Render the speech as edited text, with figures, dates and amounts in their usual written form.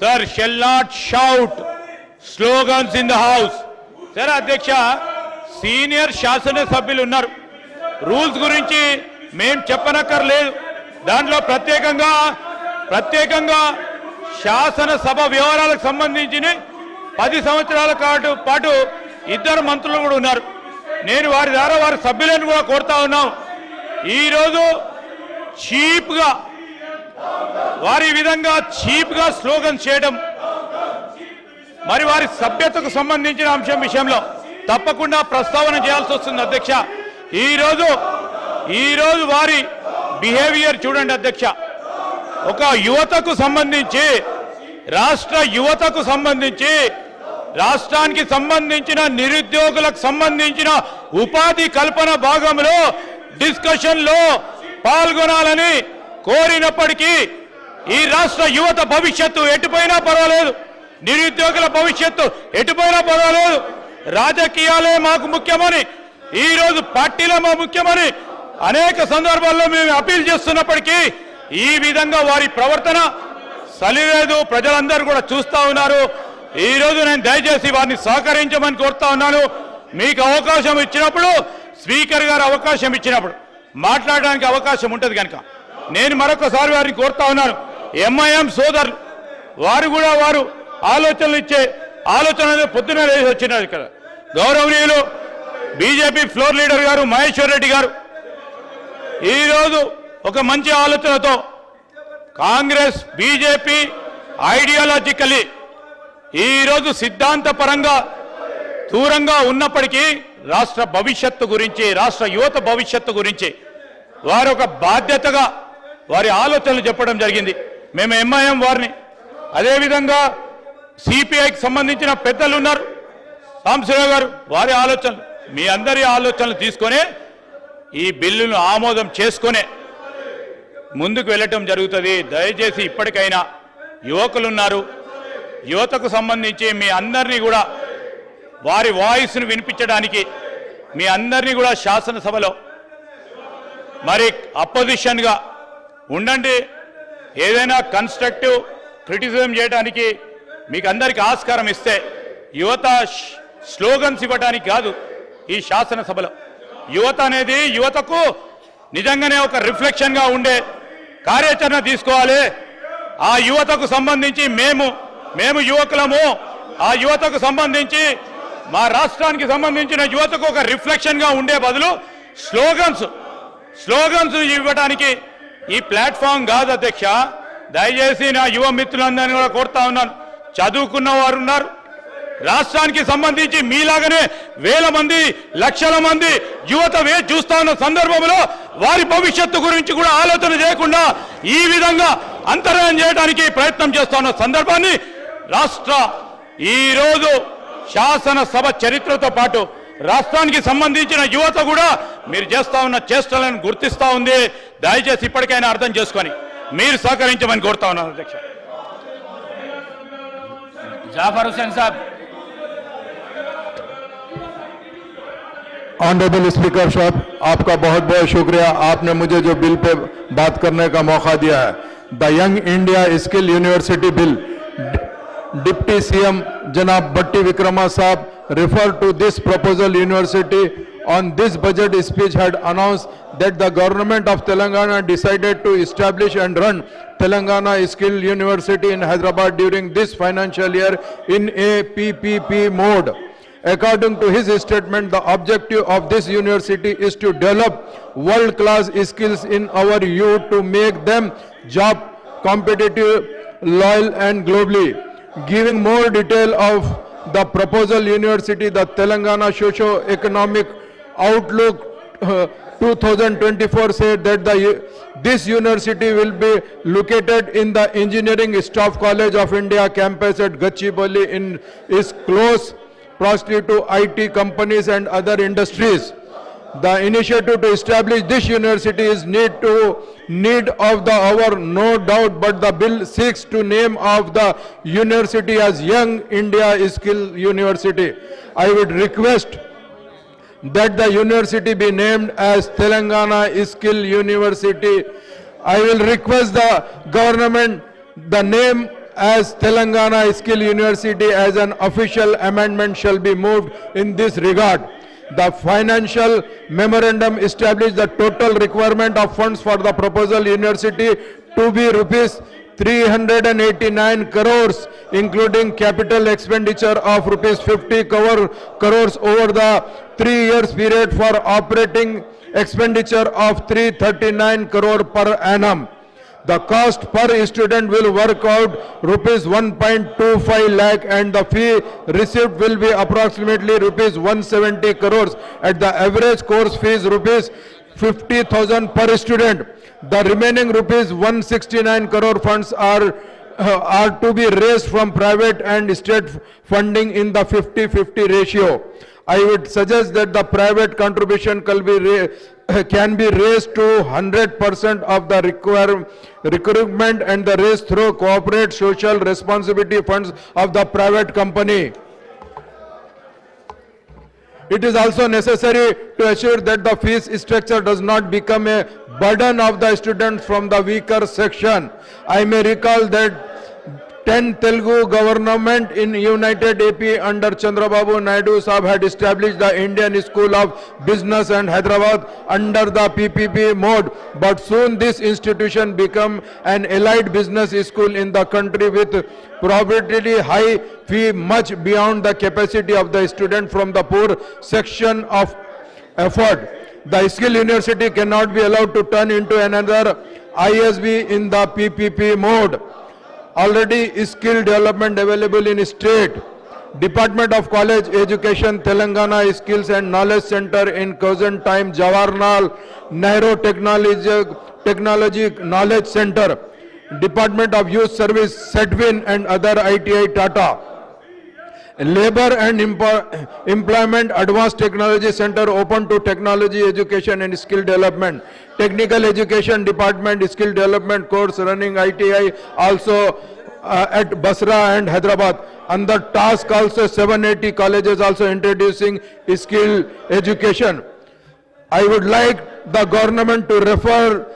Sir, shall not shout slogans in the house. Sir, అధ్యక్ష senior శాసన సభ్యులు ఉన్నారు. రూల్స్ గురించి మేం చెప్పనక్కర్లేదు. దాంట్లో ప్రత్యేకంగా శాసనసభ వ్యవహారాలకు సంబంధించిన 10 సంవత్సరాల పాటు ఇద్దరు మంత్రులు కూడా ఉన్నారు. నేను వారి ద్వారా వారి సభ్యులను కూడా కోరుతా ఉన్నాం. ఈరోజు చీప్గా వారి విధంగా చీప్గా స్లోగన్ చేయడం మరి వారి సభ్యతకు సంబంధించిన అంశం విషయంలో తప్పకుండా ప్రస్తావన చేయాల్సి వస్తుంది అధ్యక్ష. ఈరోజు వారి బిహేవియర్ చూడండి అధ్యక్ష. ఒక యువతకు సంబంధించి రాష్ట్ర యువతకు సంబంధించి రాష్ట్రానికి సంబంధించిన నిరుద్యోగులకు సంబంధించిన ఉపాధి కల్పన భాగంలో డిస్కషన్లో పాల్గొనాలని కోరినప్పటికీ ఈ రాష్ట్ర యువత భవిష్యత్తు ఎటుపోయినా పర్వాలేదు, నిరుద్యోగుల భవిష్యత్తు ఎటుపోయినా పర్వాలేదు, రాజకీయాలే మాకు ముఖ్యమని ఈరోజు పార్టీలే మా ముఖ్యమని అనేక సందర్భాల్లో మేము అపీల్ చేస్తున్నప్పటికీ ఈ విధంగా వారి ప్రవర్తన సలిలేదు. ప్రజలందరూ కూడా చూస్తా ఉన్నారు. ఈరోజు నేను దయచేసి వారిని సహకరించమని కోరుతా ఉన్నాను. మీకు అవకాశం ఇచ్చినప్పుడు, స్పీకర్ గారు అవకాశం ఇచ్చినప్పుడు మాట్లాడడానికి అవకాశం ఉంటుంది కనుక నేను మరొకసారి వారిని కోరుతా ఉన్నాను. ఎంఐఎం సోదరులు వారు ఆలోచనలు ఇచ్చే ఆలోచన పొద్దున వేసి వచ్చినారు. ఇక్కడ గౌరవనీయులు బీజేపీ ఫ్లోర్ లీడర్ గారు మహేశ్వర్ రెడ్డి గారు ఈరోజు ఒక మంచి ఆలోచనతో కాంగ్రెస్ బీజేపీ ఐడియాలజికలీ ఈరోజు సిద్ధాంతపరంగా దూరంగా ఉన్నప్పటికీ రాష్ట్ర భవిష్యత్తు గురించి, రాష్ట్ర యువత భవిష్యత్తు గురించి వారు ఒక బాధ్యతగా వారి ఆలోచనలు చెప్పడం జరిగింది. మేము ఎంఐఎం వారిని, అదేవిధంగా సిపిఐకి సంబంధించిన పెద్దలు ఉన్నారు, సాంబశివరావు గారు, వారి ఆలోచనలు, మీ అందరి ఆలోచనలు తీసుకొనే ఈ బిల్లును ఆమోదం చేసుకునే ముందుకు వెళ్ళటం జరుగుతుంది. దయచేసి ఇప్పటికైనా యువకులున్నారు, యువతకు సంబంధించి మీ అందరినీ కూడా వారి వాయిస్ను వినిపించడానికి మీ అందరినీ కూడా శాసనసభలో మరి అపోజిషన్గా ఉండండి. ఏదైనా కన్స్ట్రక్టివ్ క్రిటిసిజం చేయడానికి మీకు అందరికీ ఆస్కారం ఇస్తే, యువత స్లోగన్స్ ఇవ్వడానికి కాదు. ఈ శాసనసభలో యువత అనేది యువతకు నిజంగానే ఒక రిఫ్లెక్షన్గా ఉండే కార్యాచరణ తీసుకోవాలి. ఆ యువతకు సంబంధించి మేము యువకులము, ఆ యువతకు సంబంధించి మా రాష్ట్రానికి సంబంధించిన యువతకు ఒక రిఫ్లెక్షన్గా ఉండే బదులు స్లోగన్స్ ఇవ్వడానికి ఈ ప్లాట్ఫామ్ కాదు అధ్యక్ష. దయచేసి నా యువ మిత్రులందరినీ కూడా కోరుతా ఉన్నాను. చదువుకున్న వారు ఉన్నారు, రాష్ట్రానికి సంబంధించి మీలాగనే వేల మంది లక్షల మంది యువత చూస్తా ఉన్న సందర్భంలో వారి భవిష్యత్తు గురించి కూడా ఆలోచన చేయకుండా ఈ విధంగా అంతరాయం చేయడానికి ప్రయత్నం చేస్తా ఉన్న సందర్భాన్ని ఈరోజు శాసనసభ చరిత్రతో పాటు రాష్ట్రానికి సంబంధించిన యువత కూడా మీరు చేస్తా ఉన్న చేష్టలను గుర్తిస్తా ఉంది. దయచేసి ఇప్పటికైనా అర్థం చేసుకొని మీరు సహకరించమని కోరుతా ఉన్నాను అధ్యక్ష. జాఫర్ హుస్సేన్ సాబ్. ऑनरेबल स्पीकर साहब, आपका बहुत बहुत शुक्रिया. आपने मुझे जो बिल पे बात करने का मौका दिया है, the young India skill university bill, deputy CM जनाब बट्टी विक्रमा साहब refer to this proposal. University on this budget speech had announced that the government of Telangana decided to establish and run Telangana Skill University in Hyderabad during this financial year in a PPP mode. According to his statement, the objective of this university is to develop world-class skills in our youth to make them job competitive, loyal and globally. Giving more detail of the proposal university, the Telangana Socio-Economic Outlook 2024 said that this university will be located in the Engineering Staff College of India campus at Gachibowli is close proximity to IT companies and other industries. The initiative to establish this university is need of the hour, no doubt, but the bill seeks to name of the university as Young India Skill University. I would request that the university be named as Telangana Skill University. I will request the government, the name as Telangana Skill University as an official amendment shall be moved in this regard. The financial memorandum established the total requirement of funds for the proposal university to be rupees 389 crores, including capital expenditure of rupees 50 crores over the 3 years period for operating expenditure of 339 crore per annum. The cost per student will work out rupees 1.25 lakh and the fee received will be approximately rupees 170 crores. At the average course fees rupees 50,000 per student. The remaining rupees 169 crore funds are to be raised from private and state funding in the 50-50 ratio. I would suggest that the private contribution can be raised to 100% of the requirement and the raised through corporate social responsibility funds of the private company. It is also necessary to assure that the fees structure does not become a burden of the students from the weaker section. I may recall that 10 Telugu government in United AP under Chandrababu Naidu Sahab had established the Indian School of Business and Hyderabad under the PPP mode, but soon this institution became an allied business school in the country with probably high fee much beyond the capacity of the student from the poor section of effort. The skill university cannot be allowed to turn into another ISB in the PPP mode. Already skill development available in state. Department of College Education, Telangana Skills and Knowledge Center in present time, Jawaharlal Nehru Technology Knowledge Center. Department of Youth Service, Sedwin and other ITI Tata. Labor and Employment Advanced Technology Center open to technology education and skill development. Technical Education Department skill development course running ITI also at Basra and Hyderabad. Under task also 780 colleges also introducing skill education. I would like the government to refer